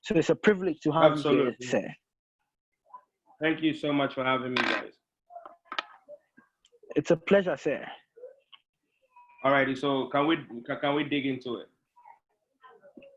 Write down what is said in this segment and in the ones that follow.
So it's a privilege to have you here, Absolutely. sir. Thank you so much for having me, guys. It's a pleasure, sir. Alrighty, so can we dig into it?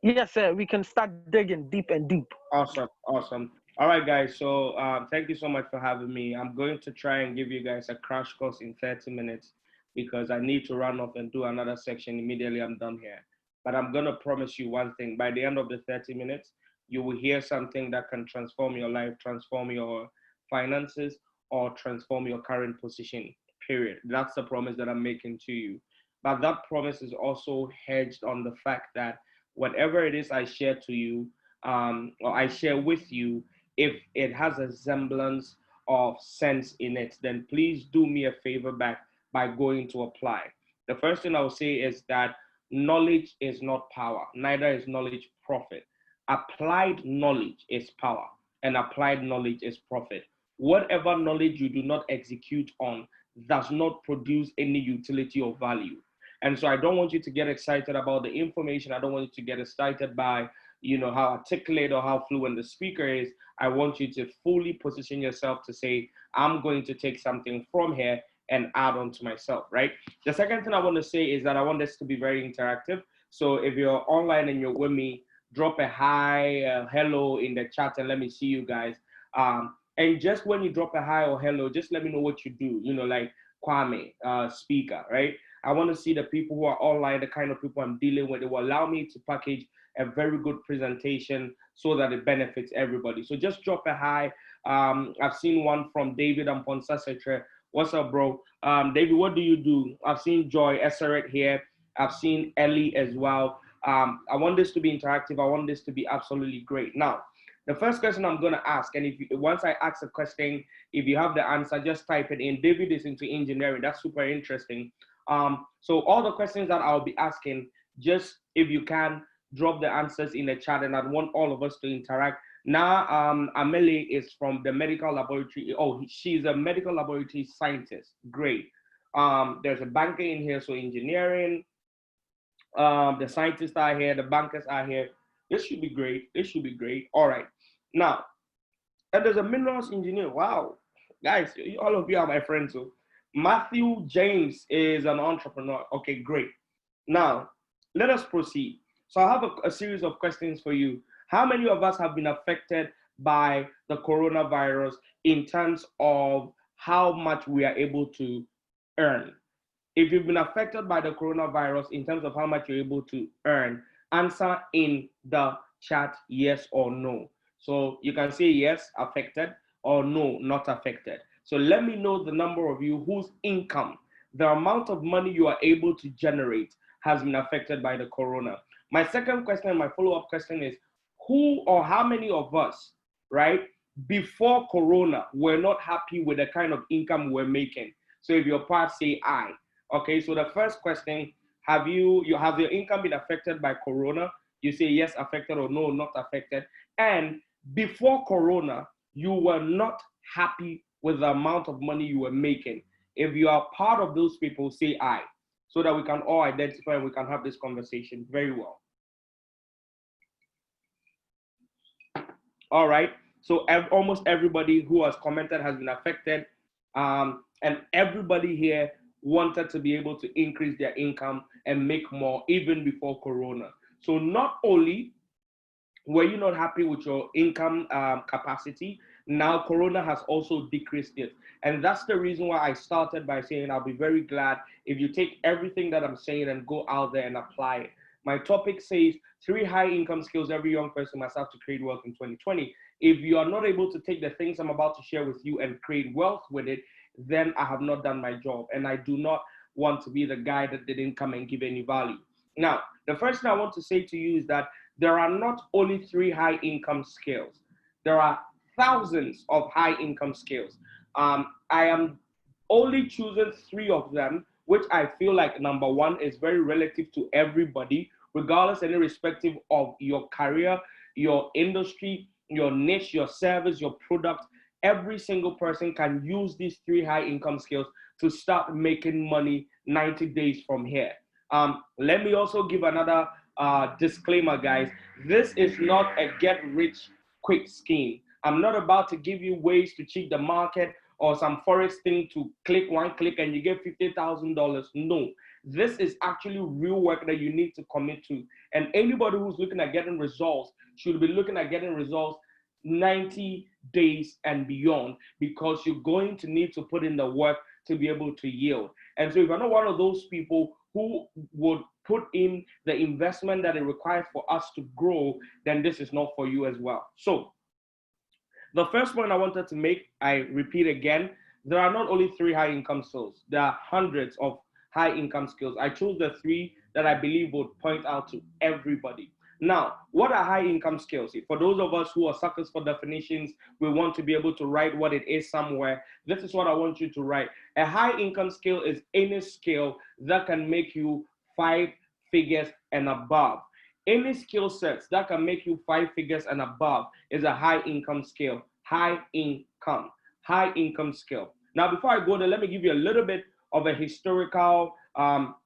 Yes, sir. We can start digging deep and deep. Awesome, awesome. All right, guys. So thank you so much for having me. I'm going to try and give you guys a crash course in 30 minutes because I need to run off and do another section immediately I'm done here. But I'm gonna promise you one thing. By the end of the 30 minutes, you will hear something that can transform your life, transform your finances, or transform your current position. Period. That's the promise that I'm making to you. But that promise is also hedged on the fact that whatever it is I share to you, or I share with you, if it has a semblance of sense in it, then please do me a favor back by going to apply. The first thing I will say is that knowledge is not power, neither is knowledge profit. Applied knowledge is power, and applied knowledge is profit. Whatever knowledge you do not execute on does not produce any utility or value. And so I don't want you to get excited about the information. I don't want you to get excited by, how articulate or how fluent the speaker is. I want you to fully position yourself to say, I'm going to take something from here and add on to myself, right? The second thing I want to say is that I want this to be very interactive. So if you're online and you're with me, drop a hi, hello in the chat and let me see you guys. And just when you drop a hi or hello, just let me know what you do, like Kwame, speaker, right? I want to see the people who are online, the kind of people I'm dealing with. It will allow me to package a very good presentation so that it benefits everybody. So just drop a hi. I've seen one from David Amponsa Setre. What's up, bro? David, what do you do? I've seen Joy Esseret here. I've seen Ellie as well. I want this to be interactive. I want this to be absolutely great. Now, the first question I'm going to ask, and once I ask a question, if you have the answer, just type it in. David is into engineering. That's super interesting. So all the questions that I'll be asking, just if you can, drop the answers in the chat, and I'd want all of us to interact. Now, Amelie is from the medical laboratory. Oh, she's a medical laboratory scientist. Great. There's a banker in here, so engineering. The scientists are here, the bankers are here. This should be great. This should be great. All right. Now, and there's a minerals engineer. Wow. Guys, all of you are my friends. So Matthew James is an entrepreneur. Okay, great. Now, let us proceed. So I have a series of questions for you. How many of us have been affected by the coronavirus in terms of how much we are able to earn? If you've been affected by the coronavirus in terms of how much you're able to earn, answer in the chat yes or no. So you can say yes, affected, or no, not affected. So let me know the number of you whose income, the amount of money you are able to generate, has been affected by the corona. My second question, my follow-up question is, who or how many of us, right, before corona were not happy with the kind of income we're making? So if you're part, say I. Okay, so the first question, have your income been affected by corona? You say yes, affected, or no, not affected. And before corona, you were not happy with the amount of money you were making. If you are part of those people, say I, so that we can all identify and we can have this conversation very well. All right, so almost everybody who has commented has been affected, and everybody here wanted to be able to increase their income and make more even before corona. So not only were you not happy with your income capacity, now corona has also decreased it. And that's the reason why I started by saying I'll be very glad if you take everything that I'm saying and go out there and apply it. My topic says 3 high income skills every young person must have to create wealth in 2020. If you are not able to take the things I'm about to share with you and create wealth with it, then I have not done my job. And I do not want to be the guy that didn't come and give any value. Now, the first thing I want to say to you is that there are not only 3 high income skills. There are thousands of high income skills. I am only choosing 3 of them, which I feel like number 1 is very relative to everybody, regardless and irrespective of your career, your industry, your niche, your service, your product. Every single person can use these 3 high income skills to start making money 90 days from here. Let me also give another disclaimer, guys. This is not a get rich quick scheme. I'm not about to give you ways to cheat the market or some forex thing to click one click and you get $50,000. No, this is actually real work that you need to commit to. And anybody who's looking at getting results should be looking at getting results 90 days and beyond, because you're going to need to put in the work to be able to yield. And so if you're not one of those people who would put in the investment that it requires for us to grow, then this is not for you as well. So the first point I wanted to make, I repeat again, there are not only 3 high income skills, there are hundreds of high income skills. I chose the 3 that I believe would point out to everybody. Now, what are high income skills? For those of us who are suckers for definitions, we want to be able to write what it is somewhere. This is what I want you to write. A high income skill is any skill that can make you 5 figures and above. Any skill sets that can make you 5 figures and above is a high income skill. High income skill. Now, before I go there, let me give you a little bit of a historical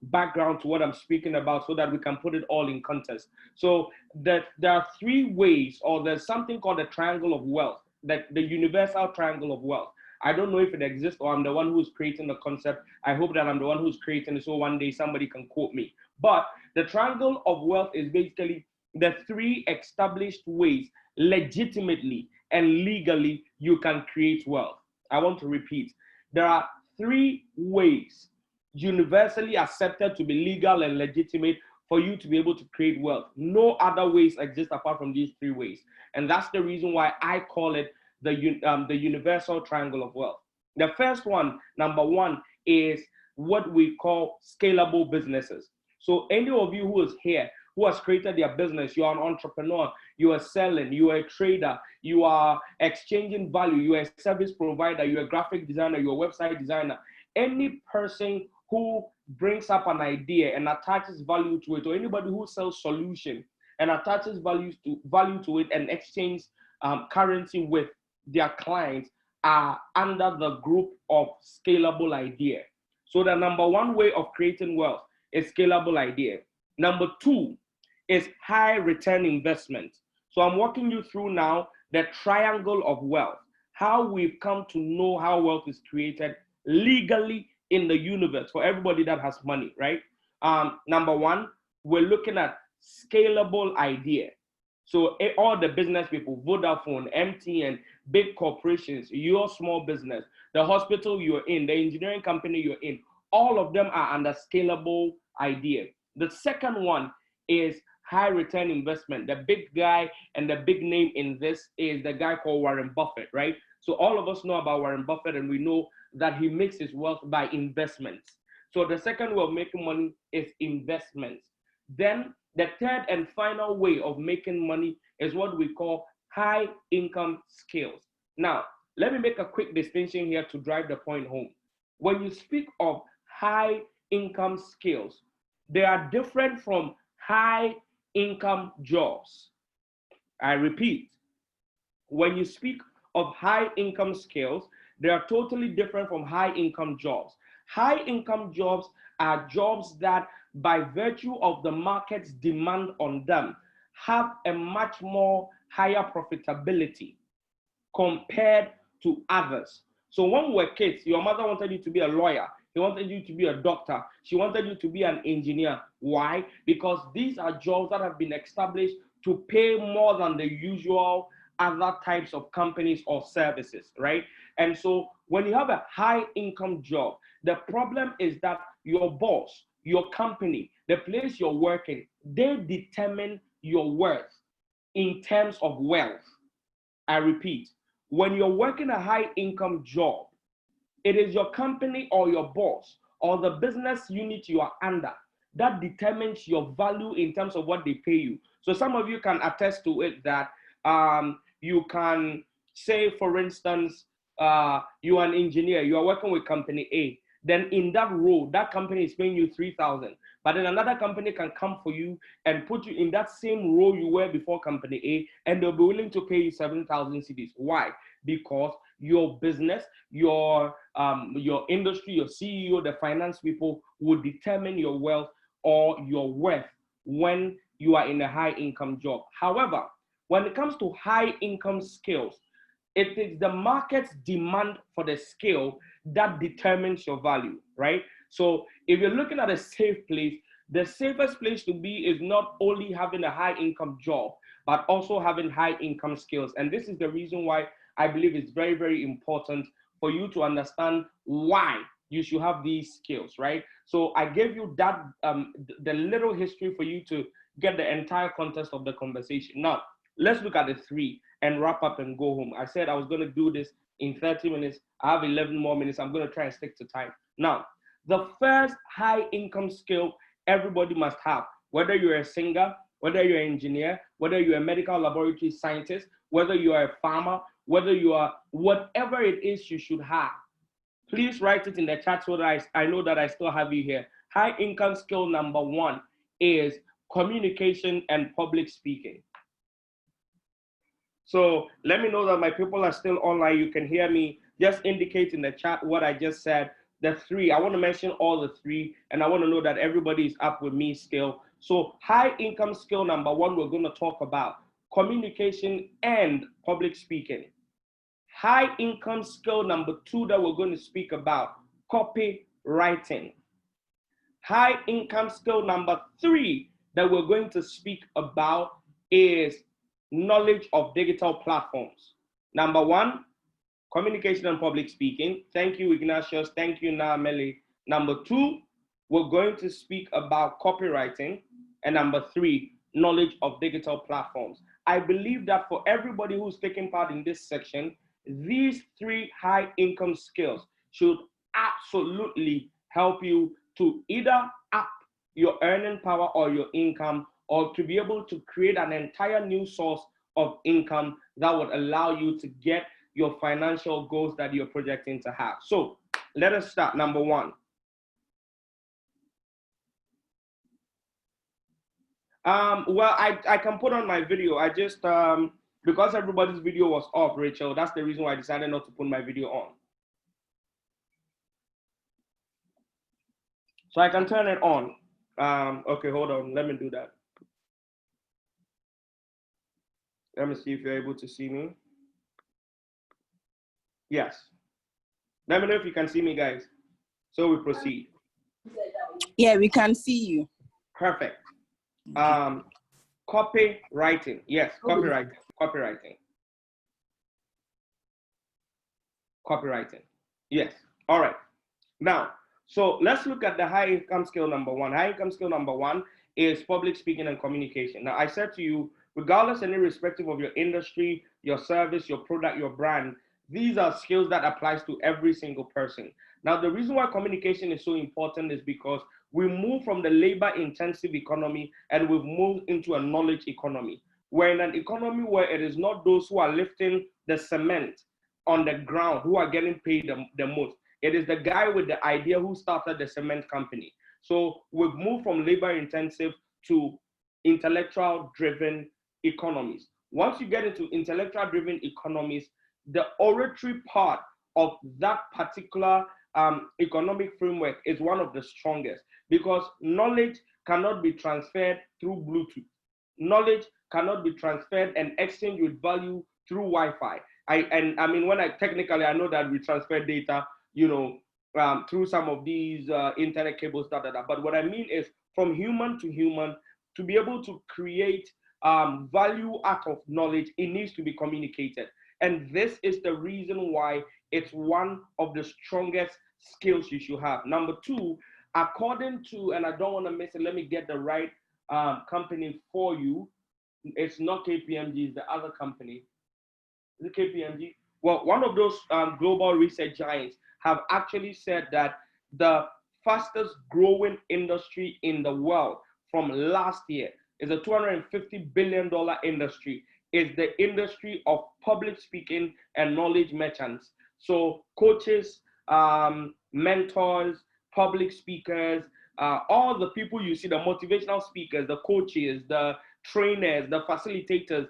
background to what I'm speaking about so that we can put it all in context. So there are 3 ways, or there's something called the triangle of wealth, the universal triangle of wealth. I don't know if it exists or I'm the one who's creating the concept. I hope that I'm the one who's creating it so one day somebody can quote me. But the triangle of wealth is basically the 3 established ways legitimately and legally you can create wealth. I want to repeat. There are 3 ways universally accepted to be legal and legitimate for you to be able to create wealth. No other ways exist apart from these 3 ways. And that's the reason why I call it the universal triangle of wealth. The first one, number 1, is what we call scalable businesses. So any of you who is here, who has created their business, you are an entrepreneur, you are selling, you are a trader, you are exchanging value, you are a service provider, you are a graphic designer, you are a website designer. Any person who brings up an idea and attaches value to it, or anybody who sells solution and attaches value to it and exchange currency with their clients are under the group of scalable idea. So the number 1 way of creating wealth is scalable idea. Number 2 is high return investment. So I'm walking you through now the triangle of wealth, how we've come to know how wealth is created legally in the universe for everybody that has money, right? Number 1, we're looking at scalable idea. So all the business people, Vodafone, MTN, big corporations, your small business, the hospital you're in, the engineering company you're in, all of them are under scalable idea. The second one is high return investment. The big guy and the big name in this is the guy called Warren Buffett, right? So all of us know about Warren Buffett and we know that he makes his wealth by investments. So the second way of making money is investments. Then the third and final way of making money is what we call high income skills. Now, let me make a quick distinction here to drive the point home. When you speak of high income skills, they are different from high income jobs. I repeat, when you speak of high income skills, they are totally different from high income jobs. High income jobs are jobs that, by virtue of the market's demand on them, have a much more higher profitability compared to others. So when we were kids, your mother wanted you to be a lawyer. He wanted you to be a doctor. She wanted you to be an engineer. Why? Because these are jobs that have been established to pay more than the usual other types of companies or services, right? And so when you have a high income job, the problem is that your boss, your company, the place you're working, they determine your worth in terms of wealth. I repeat, when you're working a high income job, it is your company or your boss or the business unit you are under that determines your value in terms of what they pay you. So some of you can attest to it that you can say, for instance, you are an engineer, you are working with company A. Then in that role, that company is paying you 3,000. But then another company can come for you and put you in that same role you were before company A, and they'll be willing to pay you 7,000 cedis. Why? Because your business, your industry, your CEO, the finance people will determine your wealth or your worth when you are in a high income job. However, when it comes to high income skills, it is the market's demand for the skill that determines your value, right? So if you're looking at a safe place, the safest place to be is not only having a high income job, but also having high income skills. And this is the reason why I believe it's very, very important for you to understand why you should have these skills, right? So I gave you that, the little history for you to get the entire context of the conversation. Now, let's look at the three and wrap up and go home. I said I was going to do this in 30 minutes. I have 11 more minutes. I'm going to try and stick to time. Now, the first high income skill everybody must have, whether you're a singer, whether you're an engineer, whether you're a medical laboratory scientist, whether you are a farmer, whether you are whatever it is you should have. Please write it in the chat so that I know that I still have you here. High income skill number one is communication and public speaking. So let me know that my people are still online. You can hear me. Just indicate in the chat what I just said. The three, I want to mention all the three, and I want to know that everybody is up with me still. So high income skill number one, we're going to talk about communication and public speaking. High income skill number two that we're going to speak about, copywriting. High income skill number three that we're going to speak about is knowledge of digital platforms. Number one, communication and public speaking. Thank you, Ignatius. Thank you, Naameli. Number two, we're going to speak about copywriting. And number three, knowledge of digital platforms. I believe that for everybody who's taking part in this section, these three high income skills should absolutely help you to either up your earning power or your income, or to be able to create an entire new source of income that would allow you to get your financial goals that you're projecting to have. So let us start. Number one. Well, I can put on my video. I just, because everybody's video was off, Rachel, that's the reason why I decided not to put my video on. So I can turn it on. Okay, hold on. Let me do that. Let me see if you're able to see me. Yes. Let me know if you can see me, guys. So we proceed. Yeah, we can see you. Perfect. Copywriting. Yes, copywriting. Copywriting. Yes. All right. Now, so let's look at the high income skill number one. High income skill number one is public speaking and communication. Now, I said to you, regardless and irrespective of your industry, your service, your product, your brand, these are skills that applies to every single person. Now, the reason why communication is so important is because we move from the labor-intensive economy and we've moved into a knowledge economy. We're in an economy where it is not those who are lifting the cement on the ground who are getting paid the most. It is the guy with the idea who started the cement company. So we've moved from labor-intensive to intellectual-driven economies. Once you get into intellectual-driven economies, the oratory part of that particular economic framework is one of the strongest, because knowledge cannot be transferred through Bluetooth. Knowledge cannot be transferred and exchanged with value through Wi-Fi. I mean, when technically I know that we transfer data, through some of these internet cables, but what I mean is from human to human, to be able to create value out of knowledge, it needs to be communicated. And this is the reason why it's one of the strongest skills you should have. Number two, according to, and I don't want to miss it, let me get the right company for you. It's not KPMG, it's the other company. Is it KPMG? Well, one of those global research giants have actually said that the fastest growing industry in the world from last year is a $250 billion industry. Is the industry of public speaking and knowledge merchants. So coaches, mentors, public speakers, all the people you see, the motivational speakers, the coaches, the trainers, the facilitators,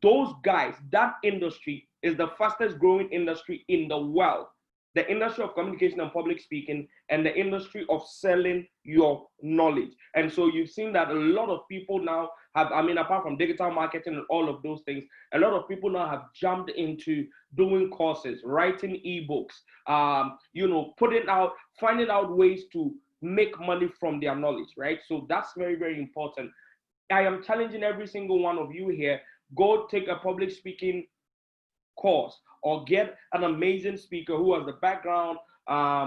those guys, that industry is the fastest growing industry in the world. the industry of communication and public speaking, and the industry of selling your knowledge. And so you've seen that a lot of people now have, I mean, apart from digital marketing and all of those things, a lot of people now have jumped into doing courses, writing ebooks, finding out ways to make money from their knowledge, right? So that's very, very important. I am challenging every single one of you here, go take a public speaking course or get an amazing speaker who has the background,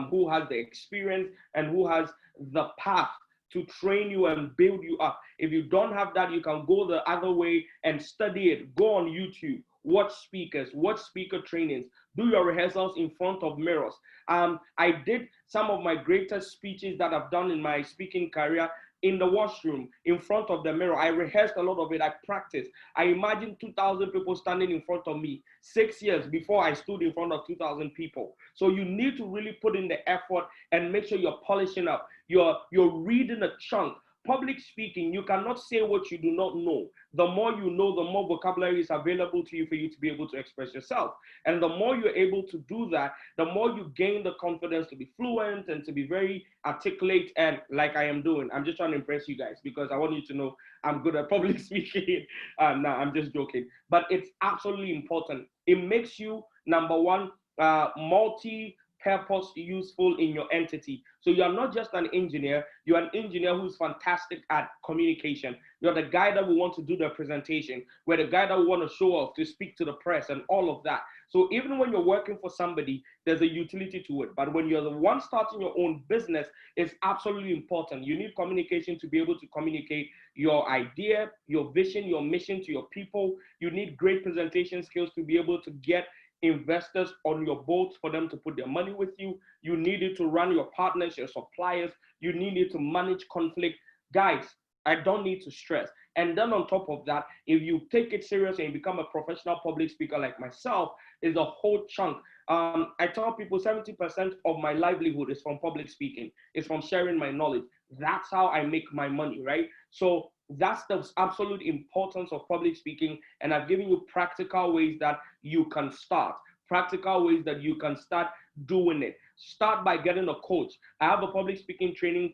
who has the experience, and who has the path to train you and build you up. If you don't have that, you can go the other way and study it. Go on YouTube, watch speakers, watch speaker trainings, do your rehearsals in front of mirrors. I did some of my greatest speeches that I've done in my speaking career in the washroom, in front of the mirror. I rehearsed a lot of it. I practiced. I imagined 2,000 people standing in front of me 6 years before I stood in front of 2,000 people. So you need to really put in the effort and make sure you're polishing up. You're reading a chunk. Public speaking, you cannot say what you do not know. The more you know, the more vocabulary is available to you for you to be able to express yourself. And the more you're able to do that, the more you gain the confidence to be fluent and to be very articulate, and like I am doing. I'm just trying to impress you guys because I want you to know I'm good at public speaking. No, I'm just joking. But it's absolutely important. It makes you, number one, multi-purpose useful in your entity. So you're not just an engineer, you're an engineer who's fantastic at communication. You're the guy that will want to do the presentation. We're the guy that will want to show off, to speak to the press and all of that. So even when you're working for somebody, there's a utility to it. But when you're the one starting your own business, it's absolutely important. You need communication to be able to communicate your idea, your vision, your mission to your people. You need great presentation skills to be able to get investors on your boat for them to put their money with you. You need it to run your partners, your suppliers. You need it to manage conflict. Guys, I don't need to stress. And then on top of that, if you take it serious and you become a professional public speaker like myself, is a whole chunk. I tell people 70% of my livelihood is from public speaking. It's from sharing my knowledge. That's how I make my money, right? So that's the absolute importance of public speaking. And I've given you practical ways that you can start, practical ways that you can start doing it. Start by getting a coach. I have a public speaking training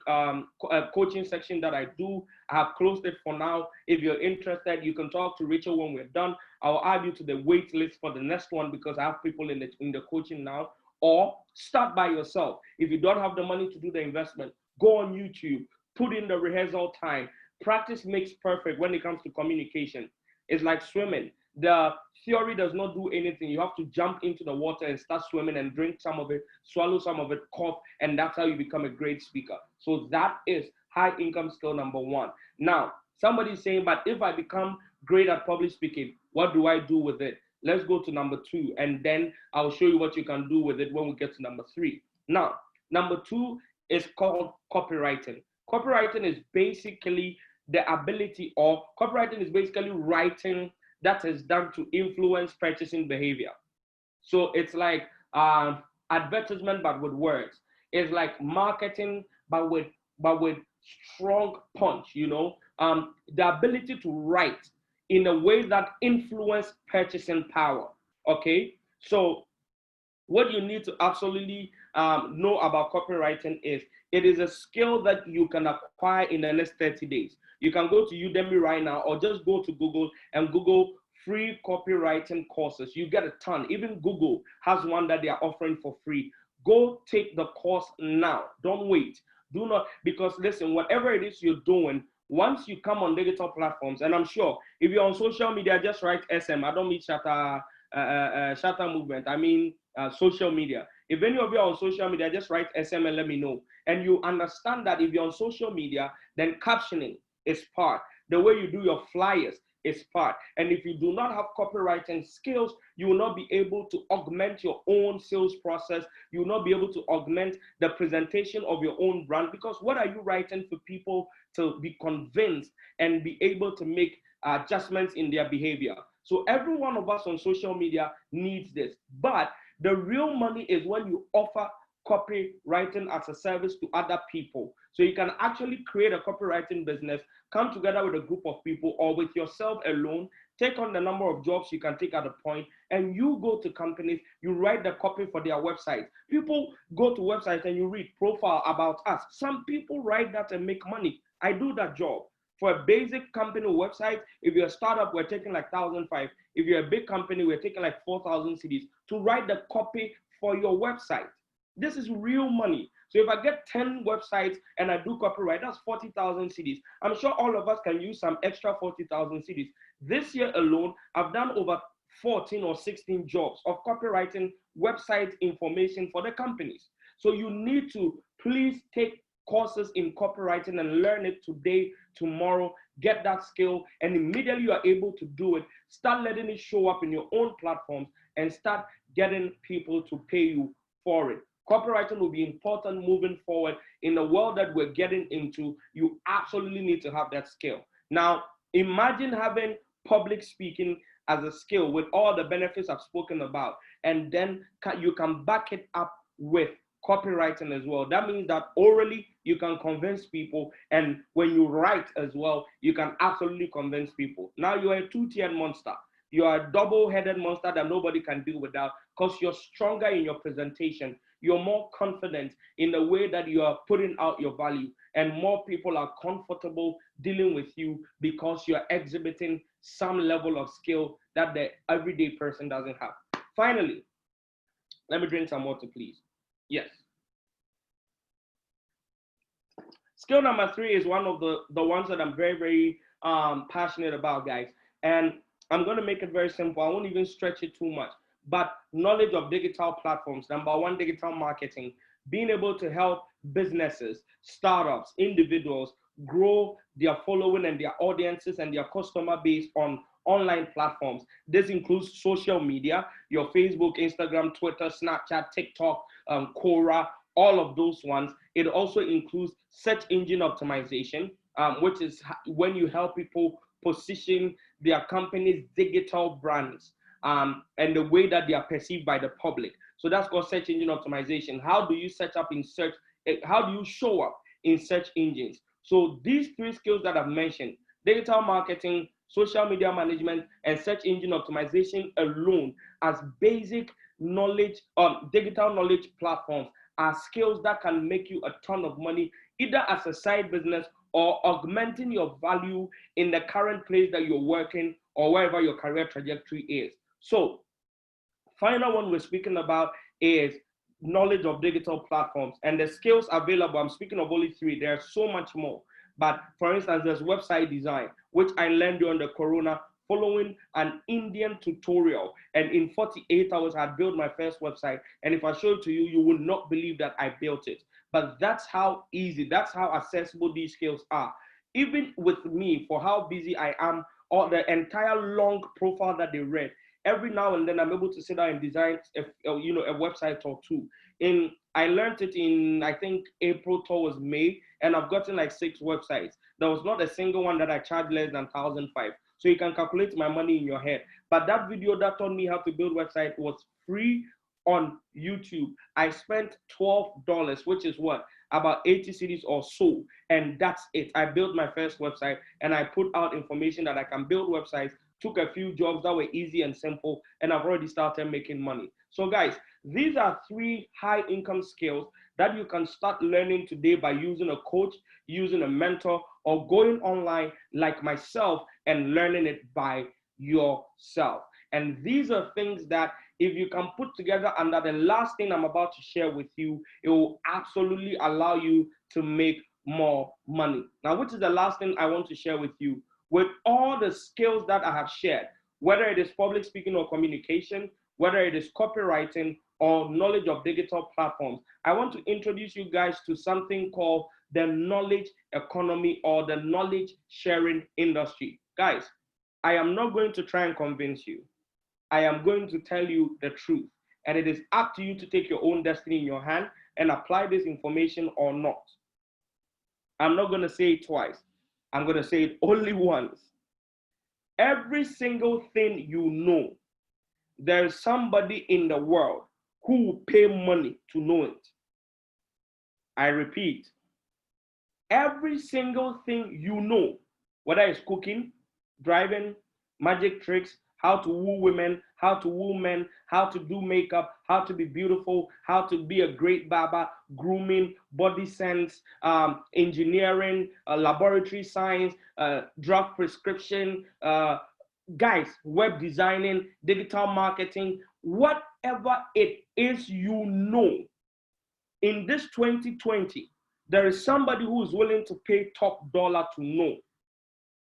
coaching section that I do. I have closed it for now. If you're interested, you can talk to Rachel when we're done. I'll add you to the wait list for the next one because I have people in the coaching now. Or start by yourself. If you don't have the money to do the investment, go on YouTube, put in the rehearsal time. Practice makes perfect when it comes to communication. It's like swimming. The theory does not do anything. You have to jump into the water and start swimming and drink some of it, swallow some of it, cough, and that's how you become a great speaker. So that is high income skill number one. Now, somebody's saying, but if I become great at public speaking, what do I do with it? Let's go to number two, and then I'll show you what you can do with it when we get to number three. Now, number two is called copywriting. Copywriting is basically the ability of, copywriting is basically writing that is done to influence purchasing behavior. So it's like advertisement, but with words. It's like marketing, but with strong punch, you know? The ability to write in a way that influence purchasing power, okay? So what you need to absolutely know about copywriting is it is a skill that you can acquire in the next 30 days. You can go to Udemy right now or just go to Google and Google free copywriting courses. You get a ton. Even Google has one that they are offering for free. Go take the course now. Don't wait. Do not, because listen, whatever it is you're doing, once you come on digital platforms, and I'm sure if you're on social media, just write SM. I don't mean shatter movement. I mean social media. If any of you are on social media, just write SM and let me know. And you understand that if you're on social media, then captioning is part. The way you do your flyers is part. And if you do not have copywriting skills, you will not be able to augment your own sales process. You will not be able to augment the presentation of your own brand, because what are you writing for people to be convinced and be able to make adjustments in their behavior? So every one of us on social media needs this. But the real money is when you offer copywriting as a service to other people. So you can actually create a copywriting business, come together with a group of people or with yourself alone, take on the number of jobs you can take at a point, and you go to companies, you write the copy for their websites. People go to websites and you read profile about us. Some people write that and make money. I do that job. For a basic company website, if you're a startup, we're taking like 1,005. If you're a big company, we're taking like 4,000 CDs to write the copy for your website. This is real money. So if I get 10 websites and I do copyright, that's 40,000 CDs. I'm sure all of us can use some extra 40,000 CDs. This year alone, I've done over 14 or 16 jobs of copywriting website information for the companies. So you need to please take courses in copywriting and learn it today, tomorrow, get that skill, and immediately you are able to do it. Start letting it show up in your own platforms and start getting people to pay you for it. Copywriting will be important moving forward in the world that we're getting into. You absolutely need to have that skill. Now, imagine having public speaking as a skill with all the benefits I've spoken about, and then you can back it up with copywriting as well. That means that orally you can convince people, and when you write as well, you can absolutely convince people. Now you are a two-tiered monster. You are a double-headed monster that nobody can deal without, because you're stronger in your presentation. You're more confident in the way that you are putting out your value, and more people are comfortable dealing with you because you're exhibiting some level of skill that the everyday person doesn't have. Finally, let me drink some water, please. Yes. Skill number 3 is one of the ones that I'm very, very passionate about, guys. And I'm going to make it very simple. I won't even stretch it too much. But knowledge of digital platforms. Number 1, digital marketing. Being able to help businesses, startups, individuals grow their following and their audiences and their customer base on online platforms. This includes social media, your Facebook, Instagram, Twitter, Snapchat, TikTok, Quora, all of those ones. It also includes search engine optimization, which is when you help people position their company's digital brands and the way that they are perceived by the public. So that's called search engine optimization. How do you set up in search? How do you show up in search engines? So these 3 skills that I've mentioned, digital marketing, social media management, and search engine optimization alone as basic knowledge on digital knowledge platforms are skills that can make you a ton of money, either as a side business or augmenting your value in the current place that you're working or wherever your career trajectory is. So, final one we're speaking about is knowledge of digital platforms and the skills available. I'm speaking of only 3. There's so much more. But for instance, there's website design, which I learned during the Corona following an Indian tutorial. And in 48 hours, I built my first website. And if I show it to you, you would not believe that I built it. But that's how easy, that's how accessible these skills are. Even with me, for how busy I am, or the entire long profile that they read, every now and then I'm able to sit down and design a website or 2. I learned it in, I think, April towards May, and I've gotten like 6 websites. There was not a single one that I charged less than 1,005. So you can calculate my money in your head. But that video that taught me how to build website was free on YouTube. I spent $12, which is what? About 80 CDs or so. And that's it. I built my first website and I put out information that I can build websites, took a few jobs that were easy and simple, and I've already started making money. So guys, these are 3 high income skills that you can start learning today by using a coach, using a mentor, or going online like myself and learning it by yourself. And these are things that if you can put together under the last thing I'm about to share with you, it will absolutely allow you to make more money. Now, which is the last thing I want to share with you? With all the skills that I have shared, whether it is public speaking or communication, whether it is copywriting or knowledge of digital platforms, I want to introduce you guys to something called the knowledge economy or the knowledge sharing industry. Guys, I am not going to try and convince you. I am going to tell you the truth. And it is up to you to take your own destiny in your hand and apply this information or not. I'm not going to say it twice. I'm going to say it only once. Every single thing you know, there's somebody in the world who will pay money to know it. I repeat, every single thing you know, whether it's cooking, driving, magic tricks, how to woo women, how to woo men, how to do makeup, how to be beautiful, how to be a great barber, grooming, body sense, engineering, laboratory science, drug prescription, guys, web designing, digital marketing, whatever it is you know. In this 2020, there is somebody who is willing to pay top dollar to know.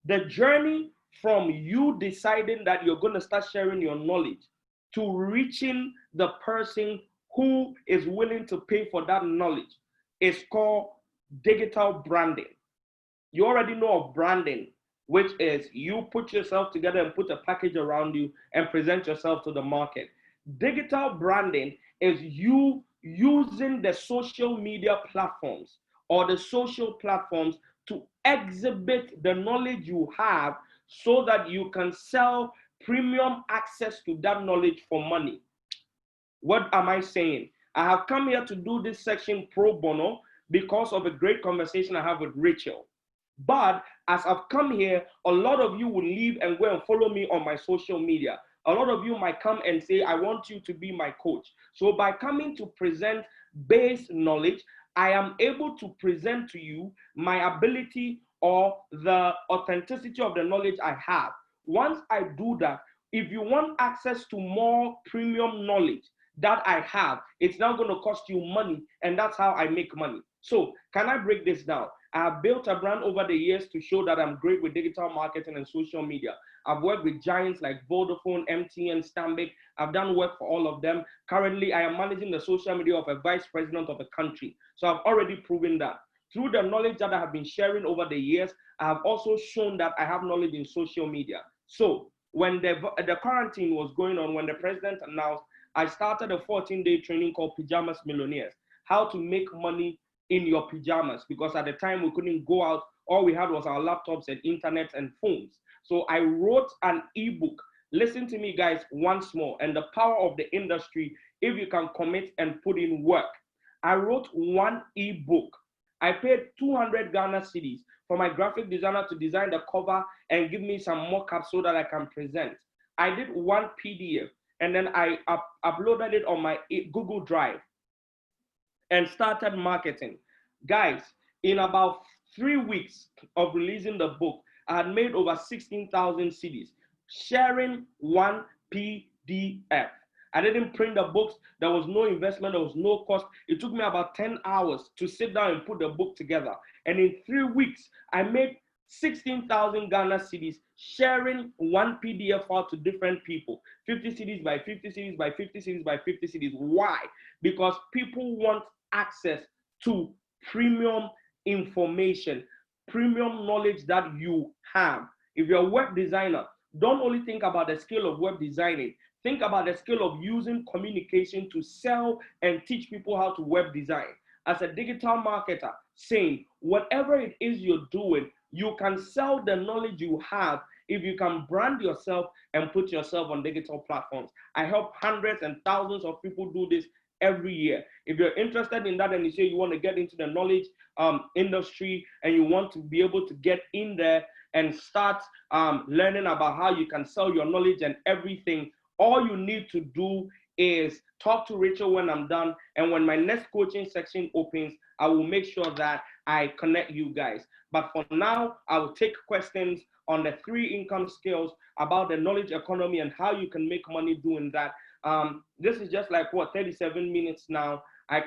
The journey from you deciding that you're going to start sharing your knowledge to reaching the person who is willing to pay for that knowledge is called digital branding. You already know of branding, which is you put yourself together and put a package around you and present yourself to the market. Digital branding is you using the social media platforms or the social platforms to exhibit the knowledge you have so that you can sell premium access to that knowledge for money. What am I saying? I have come here to do this section pro bono because of a great conversation I have with Rachel. But as I've come here, a lot of you will leave and go and follow me on my social media. A lot of you might come and say, I want you to be my coach. So by coming to present base knowledge, I am able to present to you my ability or the authenticity of the knowledge I have. Once I do that, if you want access to more premium knowledge that I have, it's now going to cost you money, and that's how I make money. So can I break this down? I have built a brand over the years to show that I'm great with digital marketing and social media. I've worked with giants like Vodafone, MTN, Stanbic. I've done work for all of them. Currently, I am managing the social media of a vice president of a country. So I've already proven that. Through the knowledge that I have been sharing over the years, I have also shown that I have knowledge in social media. So when the quarantine was going on, when the president announced, I started a 14-day training called Pajamas Millionaires, how to make money in your pajamas, because at the time we couldn't go out. All we had was our laptops and internet and phones. So I wrote an ebook. Listen to me, guys, once more. And the power of the industry, if you can commit and put in work. I wrote one ebook. I paid 200 Ghana cedis for my graphic designer to design the cover and give me some mock-ups so that I can present. I did one PDF and then I uploaded it on my Google Drive and started marketing. Guys, in about 3 weeks of releasing the book, I had made over 16,000 CDs, sharing one PDF. I didn't print the books. There was no investment. There was no cost. It took me about 10 hours to sit down and put the book together. And in 3 weeks, I made 16,000 Ghana cedis, sharing one PDF file to different people. 50 CDs by 50 CDs by 50 CDs by 50 CDs. Why? Because people want access to premium information, premium knowledge that you have. If you're a web designer, don't only think about the skill of web designing. Think about the skill of using communication to sell and teach people how to web design. As a digital marketer, saying whatever it is you're doing, you can sell the knowledge you have if you can brand yourself and put yourself on digital platforms. I help hundreds and thousands of people do this every year. If you're interested in that and you say you want to get into the knowledge industry and you want to be able to get in there and start learning about how you can sell your knowledge and everything, all you need to do is talk to Rachel when I'm done. And when my next coaching section opens, I will make sure that I connect you guys. But for now, I will take questions on the 3 income skills about the knowledge economy and how you can make money doing that. This is just like 37 minutes now. I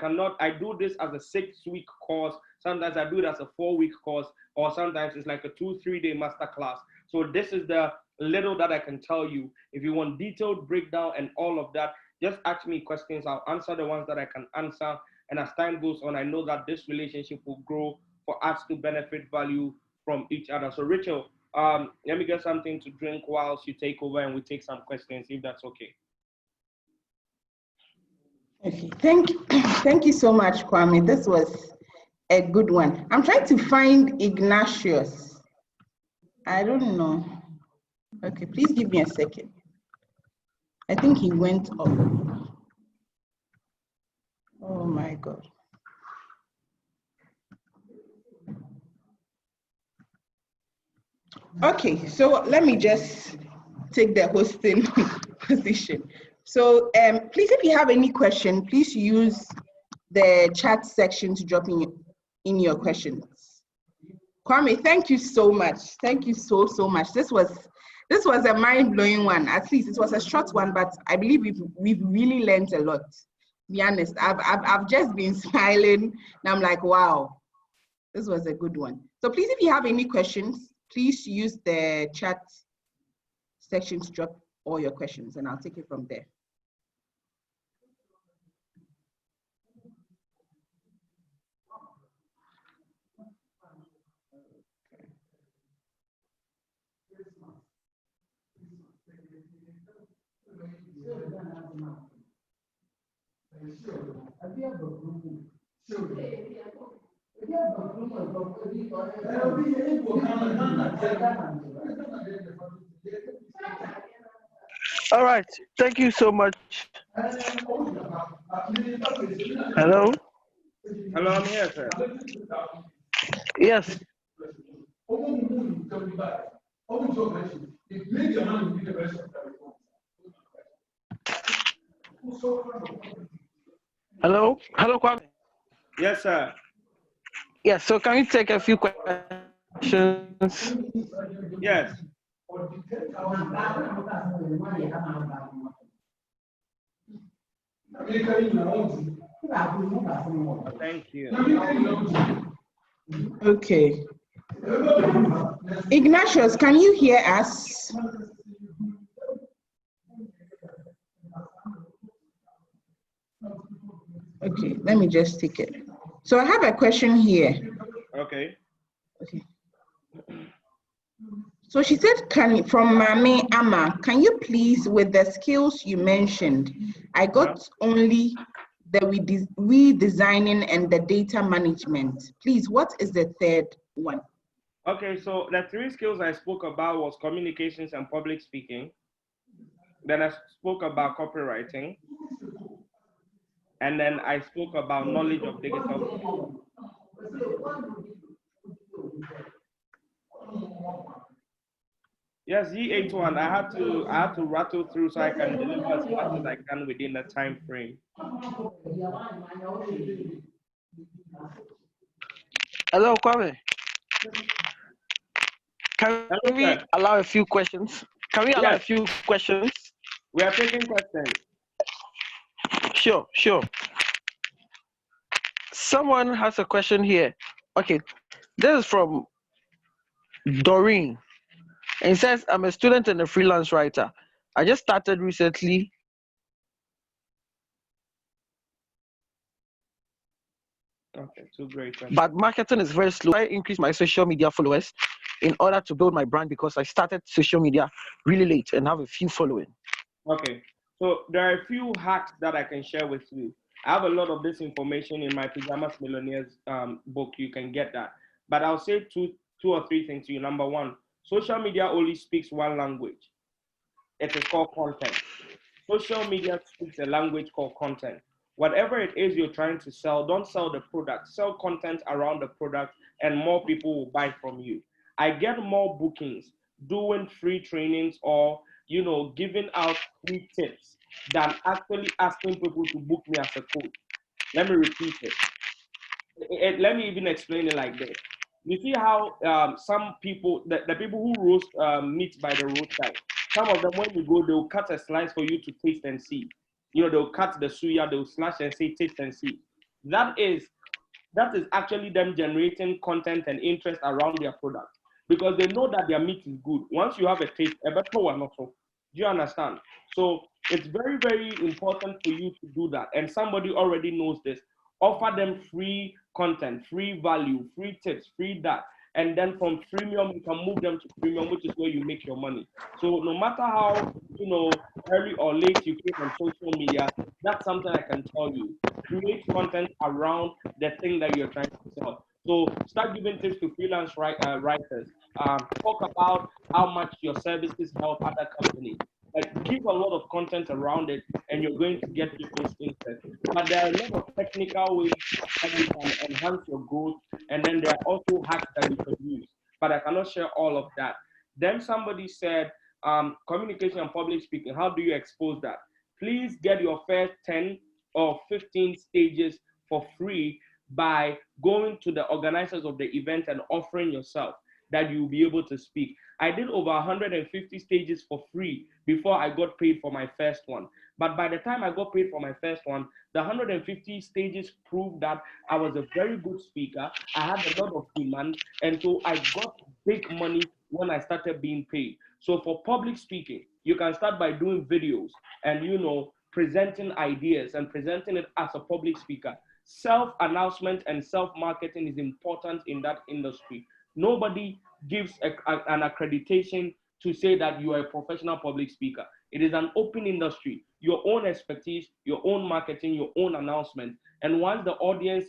do this as a 6-week course. Sometimes I do it as a 4-week course, or sometimes it's like a 2-3 day masterclass. So this is the little that I can tell you. If you want detailed breakdown and all of that, just ask me questions. I'll answer the ones that I can answer. And as time goes on, I know that this relationship will grow for us to benefit value from each other. So Rachel, let me get something to drink whilst you take over and we take some questions, if that's okay. Okay, thank you so much, Kwame. This was a good one. I'm trying to find Ignatius. I don't know. Okay, please give me a second. I think he went up. Oh my God. Okay, so let me just take the hosting position. So please, if you have any question, please use the chat section to drop in your questions. Kwame, thank you so much. Thank you so much. This was a mind-blowing one. At least it was a short one, but I believe we've really learned a lot. To be honest, I've just been smiling, and I'm like, wow, this was a good one. So please, if you have any questions, please use the chat section to drop all your questions, and I'll take it from there. All right. Thank you so much. Hello? Hello, I'm here, sir. Yes. Hello? Hello, Kwame? Yes, sir. Yes, so can we take a few questions? Yes. Thank you. Okay. Ignatius, can you hear us? Okay, let me just take it. So I have a question here. Okay. Okay. So she said, from Mame Ama, can you please, with the skills you mentioned, I got only the redesigning and the data management. Please, what is the third one? Okay, so the 3 skills I spoke about was communications and public speaking. Then I spoke about copywriting. And then I spoke about knowledge of digital. Yes, E81. I have to rattle through so I can deliver as much as I can within the time frame. Hello, Kwame. Can Hello, we sir. allow a few questions? Can we allow a few questions? We are taking questions. Sure. Someone has a question here. Okay, this is from Doreen. And it says, I'm a student and a freelance writer. I just started recently. Okay, 2 great questions. But marketing is very slow. I increase my social media followers in order to build my brand because I started social media really late and have a few following. Okay, so there are a few hacks that I can share with you. I have a lot of this information in my Pajamas Millionaires book. You can get that. But I'll say two or three things to you. Number 1, social media only speaks one language. It is called content. Social media speaks a language called content. Whatever it is you're trying to sell, don't sell the product. Sell content around the product and more people will buy from you. I get more bookings doing free trainings or giving out free tips than actually asking people to book me as a coach. Let me repeat it. Let me even explain it like this. You see how some people, the people who roast meat by the roadside, some of them, when you go, they'll cut a slice for you to taste and see. They'll cut the suya, they'll slash and say, taste and see. That is actually them generating content and interest around their product because they know that their meat is good. Once you have a taste, a better one also. Do you understand? So it's very, very important for you to do that. And somebody already knows this. Offer them free content, free value, free tips, free that. And then from freemium, you can move them to premium, which is where you make your money. So no matter how, early or late you came on social media, that's something I can tell you. Create content around the thing that you're trying to sell. So start giving tips to freelance writers. Talk about how much your services help other companies. Like give a lot of content around it, and you're going to get people's interest. But there are a lot of technical ways that you can enhance your growth, and then there are also hacks that you can use. But I cannot share all of that. Then somebody said, communication and public speaking. How do you expose that? Please get your first 10 or 15 stages for free by going to the organizers of the event and offering yourself that you'll be able to speak. I did over 150 stages for free before I got paid for my first one. But by the time I got paid for my first one, the 150 stages proved that I was a very good speaker. I had a lot of demand, and so I got big money when I started being paid. So for public speaking, you can start by doing videos and presenting ideas and presenting it as a public speaker. Self-announcement and self-marketing is important in that industry. Nobody gives an accreditation to say that you are a professional public speaker. It is an open industry. Your own expertise, your own marketing, your own announcement. And once the audience,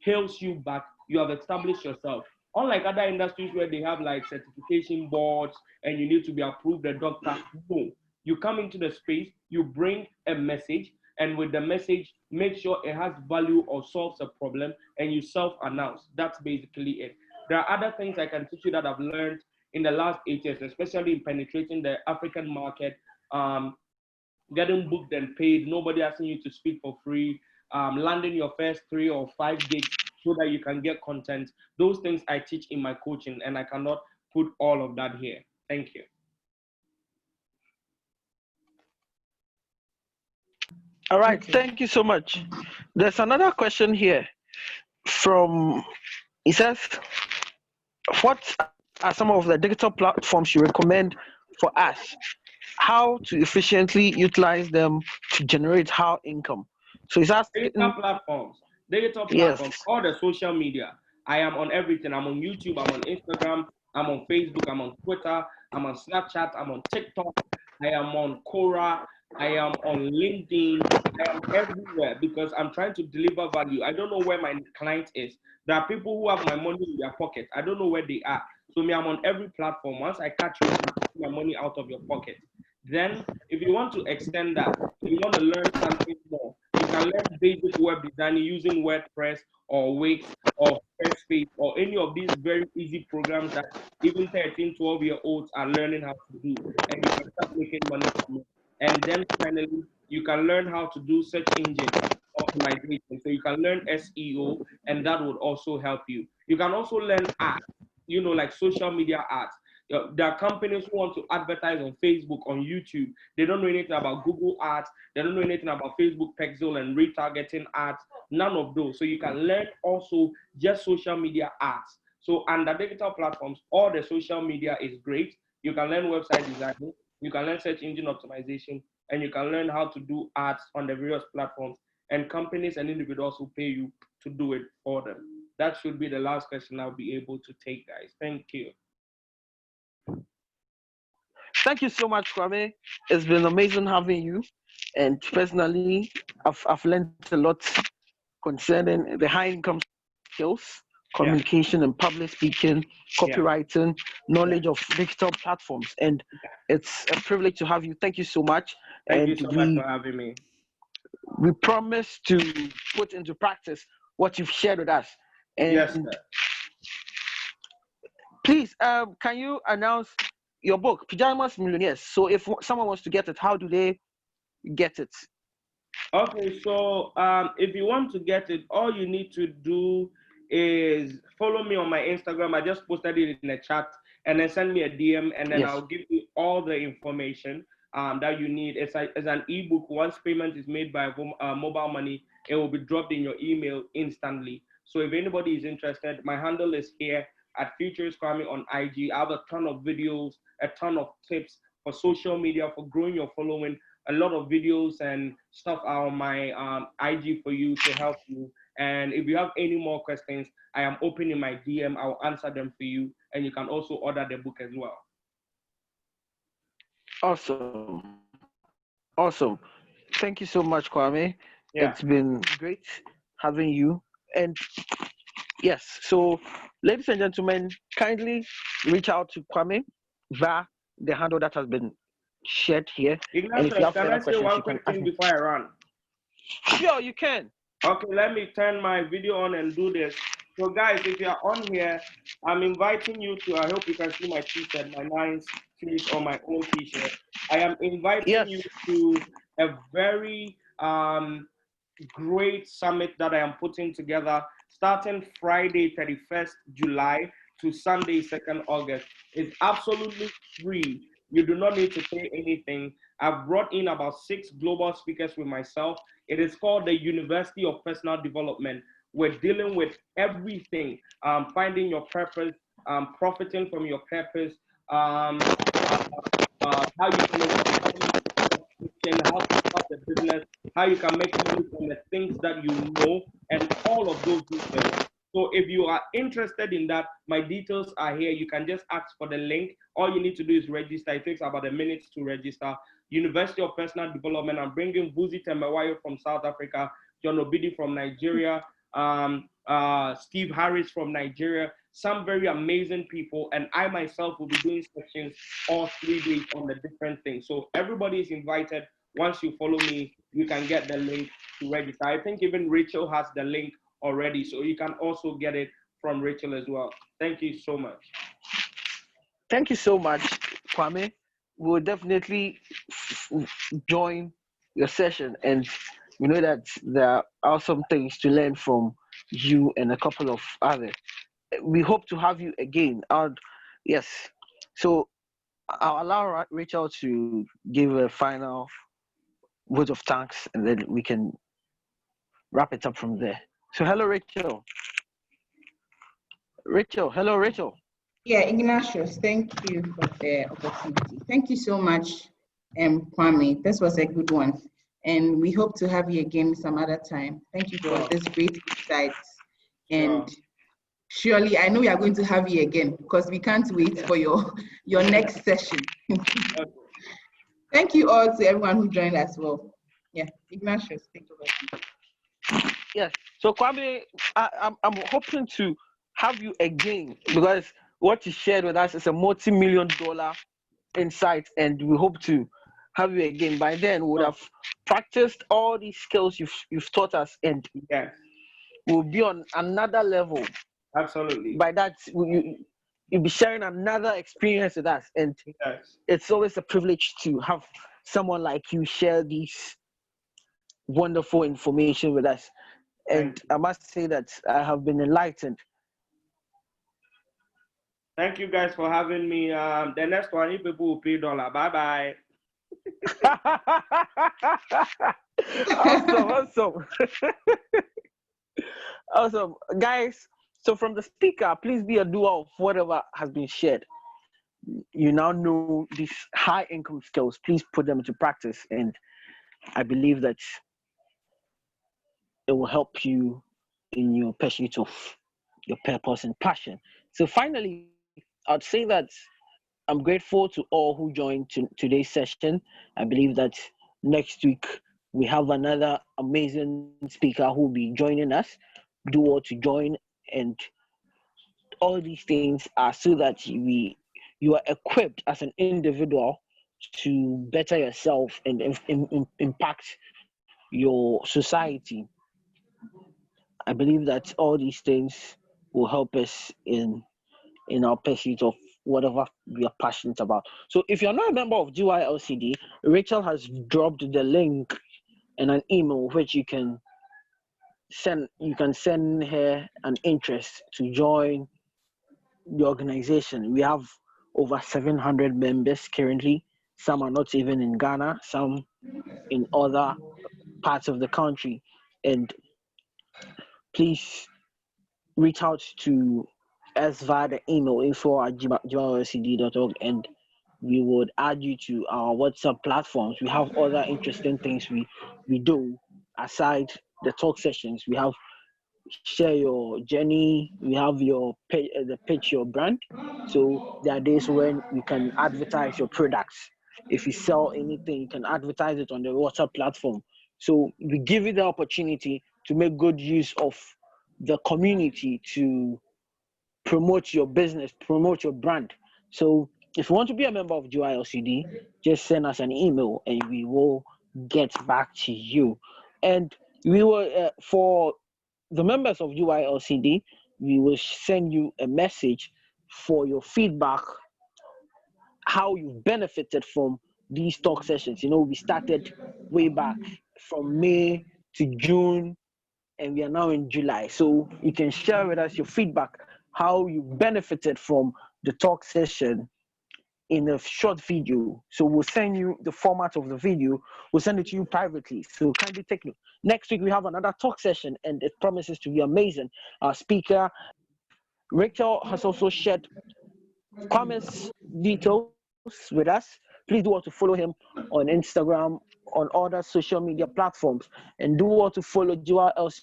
hails you back, you have established yourself. Unlike other industries where they have like certification boards and you need to be approved a doctor, no. You come into the space, you bring a message, and with the message, make sure it has value or solves a problem, and you self-announce. That's basically it. There are other things I can teach you that I've learned in the last 8 years, especially in penetrating the African market, getting booked and paid, nobody asking you to speak for free, landing your first 3 or 5 gigs so that you can get content. Those things I teach in my coaching, and I cannot put all of that here. Thank you. All right, thank you so much. There's another question here from, it says, what are some of the digital platforms you recommend for us? How to efficiently utilize them to generate our income? So it's asking, digital platforms, yes, all the social media. I am on everything. I'm on YouTube, I'm on Instagram, I'm on Facebook, I'm on Twitter, I'm on Snapchat, I'm on TikTok, I am on Quora, I am on LinkedIn, I am everywhere because I'm trying to deliver value. I don't know where my client is. There are people who have my money in their pocket. I don't know where they are. So me, I'm on every platform. Once I catch you, I'm taking my money out of your pocket. Then, if you want to extend that, if you want to learn something more, you can learn basic web designing using WordPress or Wix or Squarespace or any of these very easy programs that even 13, 12-year-olds are learning how to do. And you can start making money from it. And then finally, you can learn how to do search engine optimization. So you can learn SEO, and that would also help you. You can also learn ads, like social media ads. There are companies who want to advertise on Facebook, on YouTube. They don't know anything about Google ads. They don't know anything about Facebook Pixel and retargeting ads. None of those. So you can learn also just social media ads. So under digital platforms, all the social media is great. You can learn website designing. You can learn search engine optimization, and you can learn how to do ads on the various platforms. And companies and individuals will pay you to do it for them. That should be the last question I'll be able to take, guys. Thank you. Thank you so much, Kwame. It's been amazing having you. And personally, I've learned a lot concerning the high income skills, communication and public speaking, copywriting, knowledge of digital platforms. And it's a privilege to have you. Thank you so much. Thank you so much for having me. We promise to put into practice what you've shared with us. And yes, sir. Please, can you announce your book, Pajamas Millionaires? So if someone wants to get it, how do they get it? Okay, so if you want to get it, all you need to do is follow me on my Instagram. I just posted it in the chat, and then send me a DM, and then I'll give you all the information that you need. It's an ebook. Once payment is made by mobile money, it will be dropped in your email instantly. So if anybody is interested, my handle is here at Futurist K on IG. I have a ton of videos, a ton of tips for social media, for growing your following. A lot of videos and stuff are on my IG for you to help you. And if you have any more questions, I am open in my DM. I'll answer them for you. And you can also order the book as well. Awesome. Awesome. Thank you so much, Kwame. It's been great having you. And yes, so ladies and gentlemen, kindly reach out to Kwame via the handle that has been shared here. Ignacio, and if you have can I say one quick thing before I run? Sure, you can. Okay, let me turn my video on and do this So guys, if you're on here, I'm inviting you to, I hope you can see my t-shirt, my Nines series or my own t-shirt. I am inviting Yes. you to a very great summit that I am putting together starting Friday 31st July to Sunday 2nd August. It's absolutely free. You do not need to pay anything. I've brought in about 6 global speakers with myself. It is called the University of Personal Development. We're dealing with everything, finding your purpose, profiting from your purpose, uh, how you can overcome addiction, how to start a business, how you can make money from the things that you know, and all of those details. So if you are interested in that, my details are here. You can just ask for the link. All you need to do is register. It takes about a minute to register. University of Personal Development. I'm bringing Vuzi Temewayo from South Africa, John Obidi from Nigeria, Steve Harris from Nigeria, some very amazing people. And I myself will be doing sessions all 3 days on the different things. So everybody is invited. Once you follow me, you can get the link to register. I think even Rachel has the link already, so you can also get it from Rachel as well. Thank you so much. Thank you so much, Kwame. We'll definitely join your session, and we know that there are awesome things to learn from you and a couple of others. We hope to have you again. Yes. So I'll allow Rachel to give a final vote of thanks, and then we can wrap it up from there. So hello, Rachel. Hello, Rachel. Yeah, Ignatius, thank you for the opportunity. Thank you so much, Kwame. This was a good one. And we hope to have you again some other time. Thank you for this great insights. And surely, I know we are going to have you again because we can't wait for your next session. Thank you all to everyone who joined as well. Yeah, Ignatius, take over. Yes. So Kwame, I'm hoping to have you again because what you shared with us is a multi-million-dollar insight, and we hope to have you again. By then, we would have practiced all these skills you've taught us, and we'll be on another level. Absolutely. By that, you'll be sharing another experience with us, and it's always a privilege to have someone like you share these wonderful information with us. And I must say that I have been enlightened. Thank you guys for having me. The next one, if people will pay $1. Bye-bye. Awesome. Awesome. Guys, so from the speaker, please be a doer of whatever has been shared. You now know these high income skills. Please put them into practice. And I believe that it will help you in your pursuit of your purpose and passion. So finally, I'd say that I'm grateful to all who joined today's session. I believe that next week we have another amazing speaker who will be joining us. Do all to join, and all these things are so that you are equipped as an individual to better yourself and impact your society. I believe that all these things will help us in our pursuit of whatever we are passionate about. So if you're not a member of GYLCD, Rachel has dropped the link in an email which you can send her an interest to join the organization. We have over 700 members currently. Some are not even in Ghana, some in other parts of the country. And please reach out to us via the email info@gylcd.org, and we would add you to our WhatsApp platforms. We have other interesting things we do aside the talk sessions. We have share your journey. We have the pitch your brand. So there are days when you can advertise your products. If you sell anything, you can advertise it on the WhatsApp platform. So we give you the opportunity to make good use of the community to promote your business, promote your brand. So if you want to be a member of GYLCD, just send us an email and we will get back to you. And we will, for the members of GYLCD, we will send you a message for your feedback, how you benefited from these talk sessions. We started way back from May to June, and we are now in July. So you can share with us your feedback, how you benefited from the talk session in a short video. So we'll send you the format of the video. We'll send it to you privately. So kindly take note. Next week we have another talk session, and it promises to be amazing. Our speaker, Rachel, has also shared Kwame's details with us. Please do want to follow him on Instagram, on other social media platforms, and do want to follow Joel LC